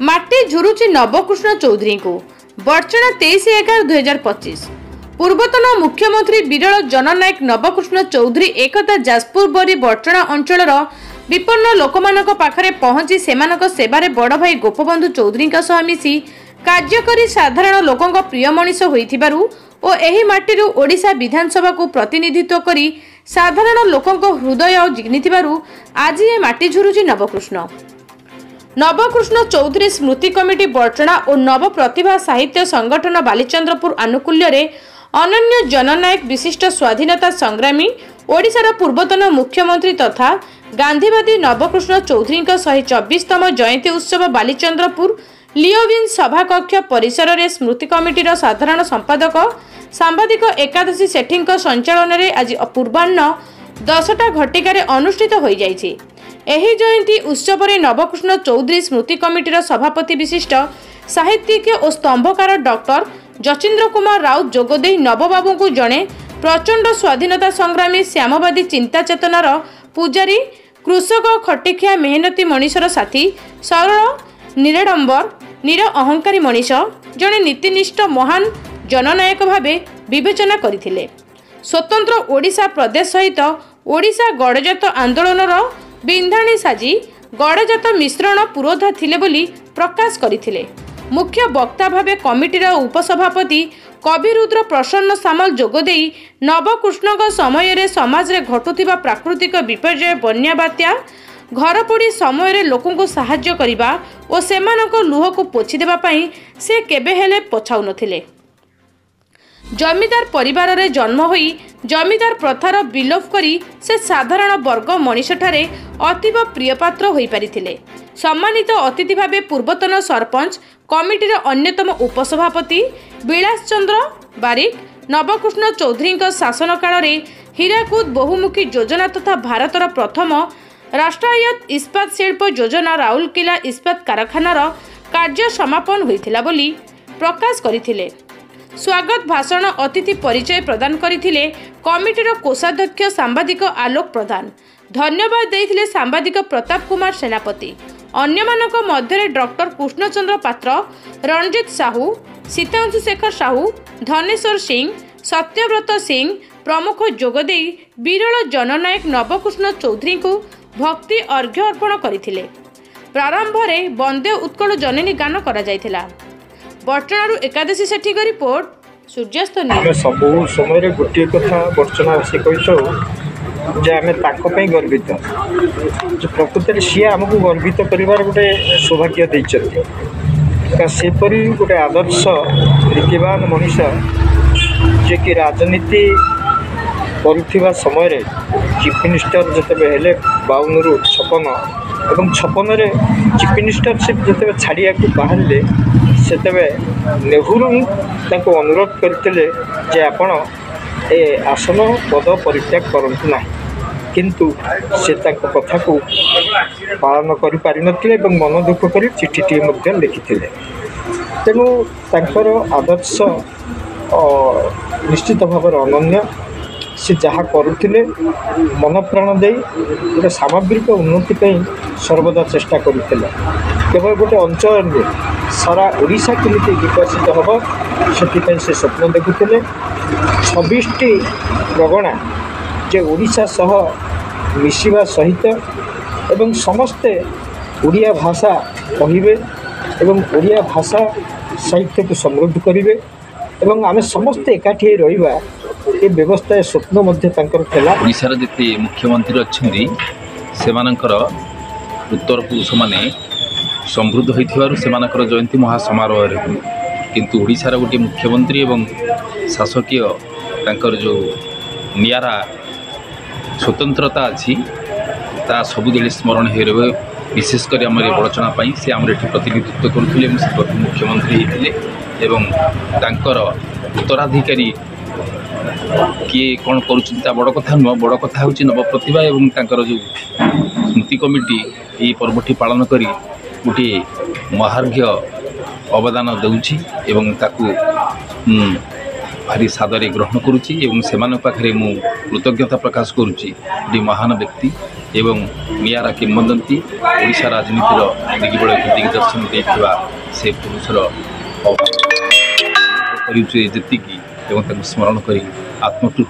माटी झुरुची नवकृष्ण चौधरी को बर्चना 23/11/2025। पूर्वतन मुख्यमंत्री विरल जननायक नवकृष्ण चौधरी एकता जाजपुर बरी बर्चना अंचल विपन्न लोकमानक पाखरे पहुंची सेमानक सेवारे बड़ भाई गोपबंधु चौधरी मिसी कार्यकारी साधारण लोकंक प्रिय मनीष होइथिबारु ओ एही माटीरु ओडिशा विधानसभा को प्रतिनिधित्व करी साधारण लोकंक हृदय जिग्निथिबारु आज ए माटी झुरुची नवकृष्ण चौधरी स्मृति कमिटी बर्चना और नव प्रतिभा साहित्य संगठन बालीचंद्रपुर आनुकूल्य रे अनन्य जननायक विशिष्ट स्वाधीनता संग्रामी ओडिशार पूर्वतन मुख्यमंत्री तथा गांधीवादी नवकृष्ण चौधरी 124तम जयंती उत्सव बालीचंद्रपुर लियोविन सभाकक्ष परिसर रे स्मृति कमिटीर साधारण संपादक सांबादिक एकादशी सेठी संचालन में आज पूर्वाह्न 10टा घटिकार अनुष्ठित हो जाइछि। एही जयंती उत्सव में नवकृष्ण चौधरी स्मृति कमिटीर सभापति विशिष्ट साहित्यिक और स्तंभकार डॉक्टर जचिंद्र कुमार राउत जोगदे नवबाबू को जड़े प्रचंड स्वाधीनता संग्रामी श्यामवादी चिंता चेतनार पूजारी कृषक खटिखिया मेहनती मनीषर साथी सरल निराडंबर निर अहंकारी मनीष जड़े नीतिनिष्ठ महान जननायक भावे विवेचना करथिले। स्वतंत्र ओडिशा प्रदेश सहित ओडिशा गणजात आंदोलनर बिंधाणी साजी गणजात मिश्रण पुरोधा थिले बोली प्रकाश करथिले। मुख्य वक्ता भावे कमिटीर उपसभापति कविरुद्र प्रसन्न सामल जोगदेई नवकृष्ण समय रे समाज रे घटुथिबा प्राकृतिक विपर्यय बन्या बात्या घर पोड़ी समय लोकों साहाय्य करिबा और सेमानक लुह को पोछि देबा पई से केबे हेले पछाउ नथिले। जमीदार परिवार रे जन्म होई जमीदार प्रथार विलोप करी से साधारण वर्ग मनीषठारे अतीव प्रियपात्र होई परिथिले। सम्मानित अतिथि भावे पूर्वतन सरपंच कमिटीर अन्यतम उपसभापति विलास चंद्र बारिक नवकृष्ण चौधरी शासन काल रे हीराकुद बहुमुखी योजना तथा भारतर प्रथम राष्ट्रायत्त इस्पात शिल्प योजना राउरकेला इस्पात कारखानार कार्य समापन होइथिला बोली प्रकाश करथिले। स्वागत भाषण अतिथि परिचय प्रदान करथिले कमिटीर कोषाध्यक्ष सांबादिक आलोक प्रधान। धन्यवाद देइथिले सांबादिक प्रताप कुमार सेनापति। अन्यमानक मध्य डॉक्टर कृष्णचंद्र पात्र, रणजित साहू, सीतांशु शेखर साहू, धनेश्वर सिंह, सत्यव्रत सिंह प्रमुख जोगदे विरल जननायक नवकृष्ण चौधरी को भक्ति अर्घ्य अर्पण करथिले। प्रारंभ में वंदे उत्कल जननी गान करा जायथिला। बर्चनारू एकादशी सेठी का रिपोर्ट सूर्यास्त न्यूज। सब समय गोटे कथा बर्चना से कही जे आम ताकि गर्वित प्रकृत सी आमको गर्वित कर गोटे सौभाग्य देते सेपरी गोटे आदर्श रीतिवान मनीष जे कि राजनीति करुवा समय चीफ मिनिस्टर जिते हेले 52 ରୁ 56 एवं 56 चीफ मिनिस्टरशिप जिते छाड़िया बाहर सेतबे नेहरू तांको अनुरोध करते जे आपण ए आसन पद परित्याग करंतु ना, किंतु से तांको कथा को पालन करि पारि नथिले एवं मन दुख करी चिठीटी मध्ये लिखिथिले। तेणु तांकर आदर्श निश्चित भाव अनन्य से जहाँ करुले मन प्राण दे गोटे सामग्रिक उन्नति सर्वदा चेष्टा करते केवल गोटे अंचल सारा ओडिशा केमिति विकसित हम से स्वप्न देखुले। 26टी प्रगणा जे ओडिशा सह मिशिबा सहित एवं समस्ते ओडिया भाषा कहिबे एवं ओडिया भाषा साहित्य को समृद्ध करिवे एवं आमे समस्ते एकाठी रहिबा ए व्यवस्था स्वप्न मध्य ओडिशार जिते मुख्यमंत्री अच्छी से उत्तर पुरुष माने समृद्ध होकर जयंती महासमारोह किंतु ओडिशार गोटे मुख्यमंत्री एवं शासकीय जो नियारा स्वतंत्रता अच्छी ता सबुदे स्मरण हो रहे। विशेषकर आम बड़चना से आम प्रतिनिधित्व करुले मुख्यमंत्री होते उत्तराधिकारी किए कौन कर बड़ कथा नुह। बड़ कथा हूँ नव प्रतिभा एवं जो स्मृति कमिटी ये पर्वटी पालन करी गोटे महार्घ्य अवदान देउछि एवं ताकू भारी सादरे ग्रहण करुच्ची से पाखे मु कृतज्ञता प्रकाश करुच्ची गोटे महान व्यक्ति एवं नियारा किंवदंती ओडिशा राजनीतिर दिग्बल दिग्दर्शन देता से पुरुषर अभाव जीति स्मरण कर आत्मतृप्ति